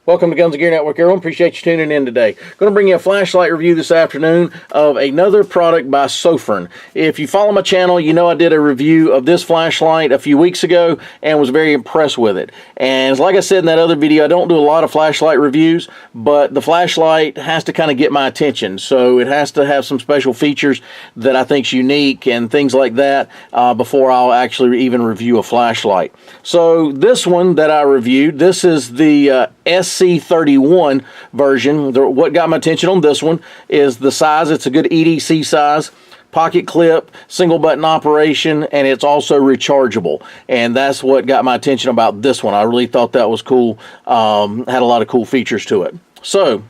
Welcome to Guns and Gear Network, everyone. Appreciate you tuning in today. Going to bring you a flashlight review this afternoon of another product by Sofirn. If you follow my channel, you know I did a review of this flashlight a few weeks ago and was very impressed with it. And like I said in that other video, I don't do a lot of flashlight reviews, but the flashlight has to kind of get my attention. So it has to have some special features that I think is unique and things like that before I'll actually even review a flashlight. So this one that I reviewed, this is the SC31 version. What got my attention on this one is the size. It's a good EDC size, pocket clip, single button operation, and it's also rechargeable. And that's what got my attention about this one. I really thought that was cool. Had a lot of cool features to it. So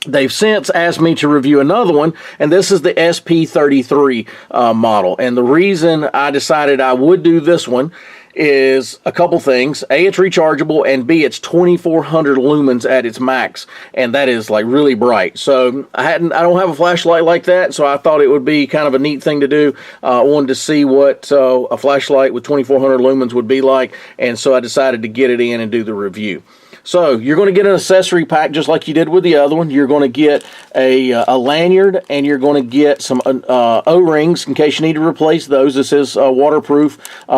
they've since asked me to review another one, and this is the SP33 model. And the reason I decided I would do this one is a couple things. A, it's rechargeable, and B, it's 2400 lumens at its max, and that is like really bright. So I don't have a flashlight like that, so I thought it would be kind of a neat thing to do. I wanted to see what a flashlight with 2400 lumens would be like, and so I decided to get it in and do the review. So you're going to get an accessory pack just like you did with the other one. You're going to get a lanyard, and you're going to get some O-rings in case you need to replace those. This is a waterproof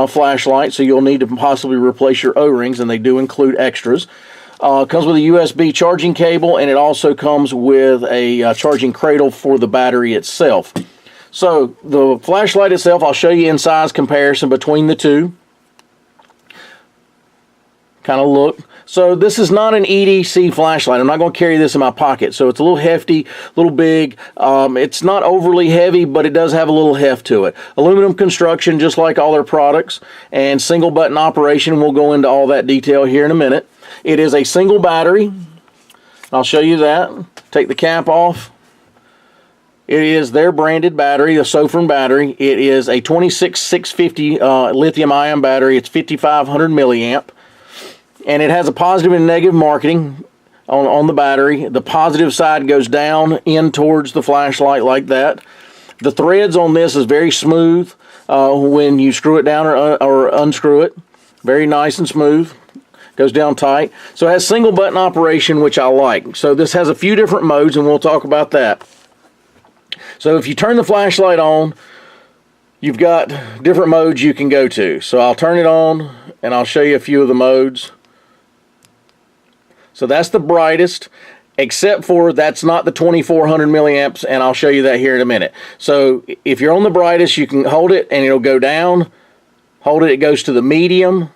flashlight, so you'll need to possibly replace your O-rings, and they do include extras. Comes with a USB charging cable, and it also comes with a charging cradle for the battery itself. So the flashlight itself, I'll show you in size comparison between the two. Kind of look. So this is not an EDC flashlight. I'm not going to carry this in my pocket. So it's a little hefty, a little big. It's not overly heavy, but it does have a little heft to it. Aluminum construction, just like all their products, and single button operation. We'll go into all that detail here in a minute. It is a single battery. I'll show you that. Take the cap off. It is their branded battery, a Sofirn battery. It is a 26650 lithium-ion battery. It's 5500 milliamp. And it has a positive and negative marking on the battery. The positive side goes down in towards the flashlight like that. The threads on this is very smooth when you screw it down or unscrew it. Very nice and smooth. Goes down tight. So it has single button operation, which I like. So this has a few different modes, and we'll talk about that. So if you turn the flashlight on, you've got different modes you can go to. So I'll turn it on, and I'll show you a few of the modes. So that's the brightest, except for that's not the 2400 milliamps, and I'll show you that here in a minute. So if you're on the brightest, you can hold it and it'll go down. Hold it, it goes to the medium,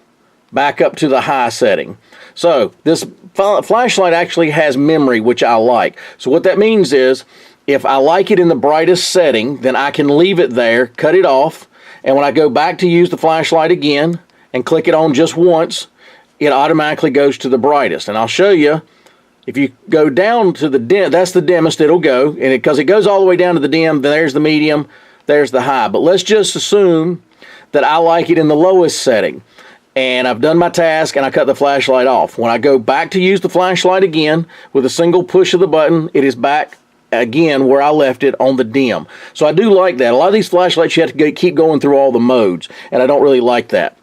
back up to the high setting. So this flashlight actually has memory, which I like. So what that means is, if I like it in the brightest setting, then I can leave it there, cut it off, and when I go back to use the flashlight again and click it on just once, it automatically goes to the brightest. And I'll show you, if you go down to the dim, that's the dimmest it'll go, and because it goes all the way down to the dim, there's the medium, there's the high. But let's just assume that I like it in the lowest setting, and I've done my task and I cut the flashlight off. When I go back to use the flashlight again, with a single push of the button, it is back again where I left it on the dim. So I do like that. A lot of these flashlights, you have to keep going through all the modes, and I don't really like that.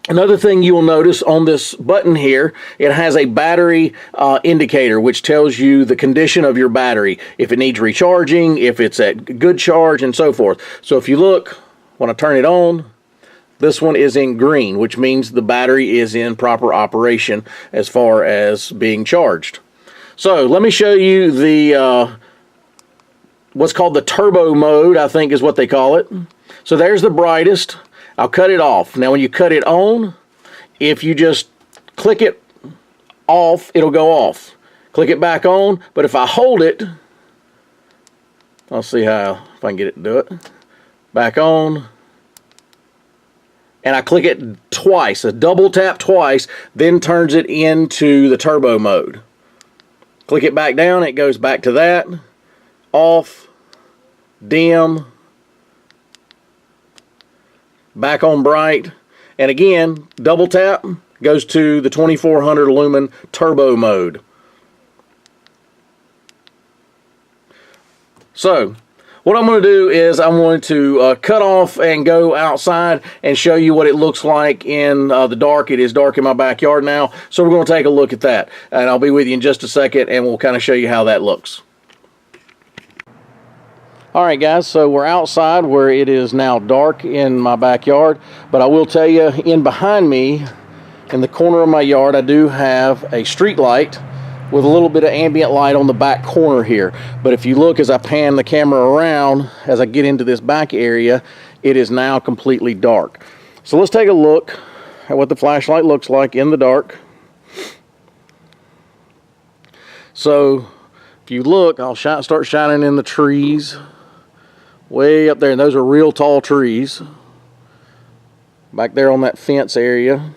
Another thing you will notice on this button here, it has a battery indicator, which tells you the condition of your battery, if it needs recharging, if it's at good charge, and so forth. So if you look, when I turn it on, this one is in green, which means the battery is in proper operation as far as being charged. So let me show you the what's called the turbo mode, I think is what they call it. So there's the brightest. I'll cut it off. Now when you cut it on, if you just click it off, it'll go off. Click it back on, but if I hold it, I'll see how, if I can get it to do it. Back on, and I click it twice, a double tap twice, then turns it into the turbo mode. Click it back down, it goes back to that, off, dim, back on bright, and again, double tap, goes to the 2400 lumen turbo mode. So What I'm going to do is I'm going to cut off and go outside and show you what it looks like in the dark. It is dark in my backyard now, so we're going to take a look at that. And I'll be with you in just a second, and we'll kind of show you how that looks. Alright guys, so we're outside where it is now dark in my backyard, but I will tell you, in behind me, in the corner of my yard, I do have a street light with a little bit of ambient light on the back corner here. But if you look as I pan the camera around, as I get into this back area, it is now completely dark. So let's take a look at what the flashlight looks like in the dark. So if you look, I'll start shining in the trees way up there, and those are real tall trees back there on that fence area. And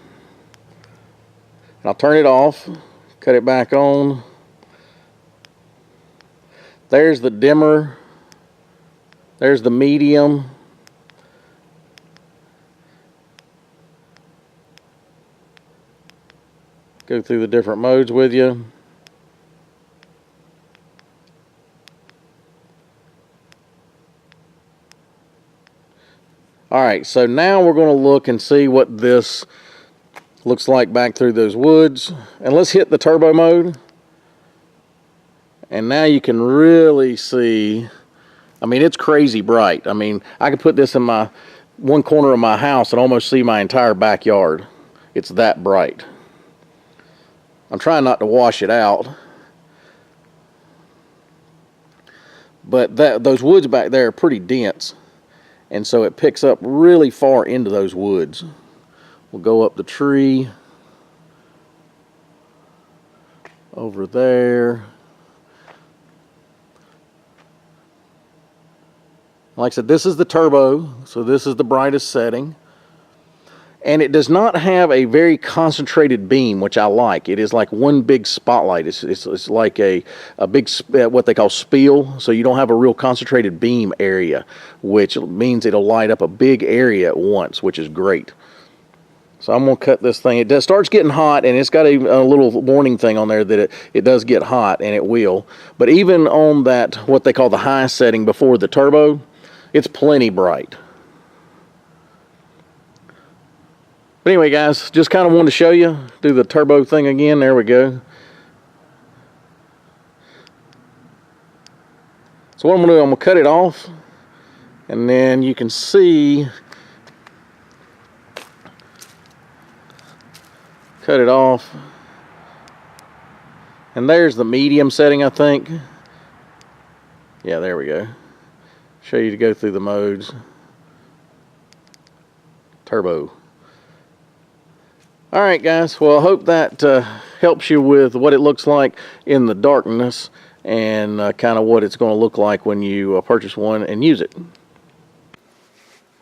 I'll turn it off, cut it back on. There's the dimmer, there's the medium, go through the different modes with you. Alright, so now we're going to look and see what this looks like back through those woods. And let's hit the turbo mode. And now you can really see, I mean, it's crazy bright. I mean, I could put this in my one corner of my house and almost see my entire backyard. It's that bright. I'm trying not to wash it out. But those woods back there are pretty dense. And so it picks up really far into those woods. We'll go up the tree over there. Like I said, this is the turbo, so this is the brightest setting. And it does not have a very concentrated beam, which I like. It is like one big spotlight. It's like a big, what they call spiel. So you don't have a real concentrated beam area, which means it'll light up a big area at once, which is great. So I'm going to cut this thing. It starts getting hot, and it's got a little warning thing on there that it does get hot, and it will. But even on that, what they call the high setting before the turbo, it's plenty bright. But anyway, guys, just kind of wanted to show you, do the turbo thing again. There we go. So what I'm going to do, I'm going to cut it off, and then you can see, cut it off, and there's the medium setting, I think. Yeah, there we go. Show you to go through the modes. Turbo. Alright guys, well I hope that helps you with what it looks like in the darkness and kind of what it's going to look like when you purchase one and use it.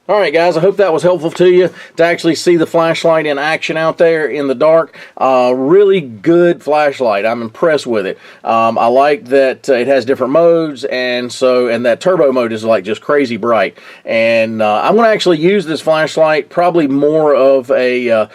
Alright guys, I hope that was helpful to you to actually see the flashlight in action out there in the dark. Really good flashlight. I'm impressed with it. I like that it has different modes, and that turbo mode is like just crazy bright. And I'm going to actually use this flashlight probably more of a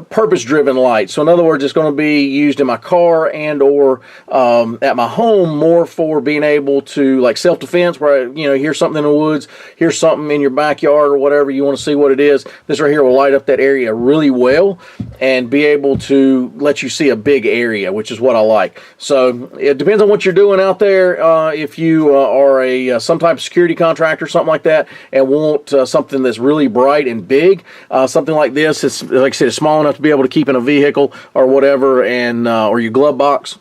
purpose-driven light. So in other words, it's going to be used in my car and or at my home more for being able to, like, self-defense, where you hear something in the woods, hear something in your backyard or whatever, you want to see what it is. This right here will light up that area really well and be able to let you see a big area, which is what I like. So it depends on what you're doing out there. If you are some type of security contractor, something like that, and want something that's really bright and big, something like this, it's, like I said, it's small enough to be able to keep in a vehicle or whatever, and or your glove box.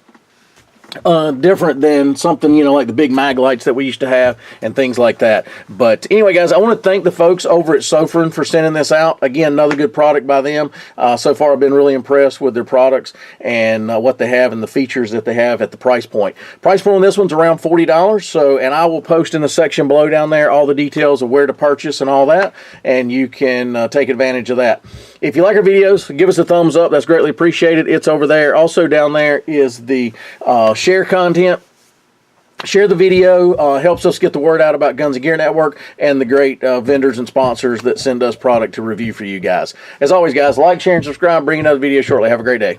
Different than something, like the big mag lights that we used to have and things like that. But anyway, guys, I want to thank the folks over at Sofirn for sending this out. Again, another good product by them. So far, I've been really impressed with their products and what they have and the features that they have at the price point. Price point on this one's around $40. So, and I will post in the section below down there all the details of where to purchase and all that, and you can take advantage of that. If you like our videos, give us a thumbs up. That's greatly appreciated. It's over there. Also down there is the share content. Share the video. Helps us get the word out about Guns and Gear Network and the great vendors and sponsors that send us product to review for you guys. As always, guys, like, share, and subscribe. Bring another video shortly. Have a great day.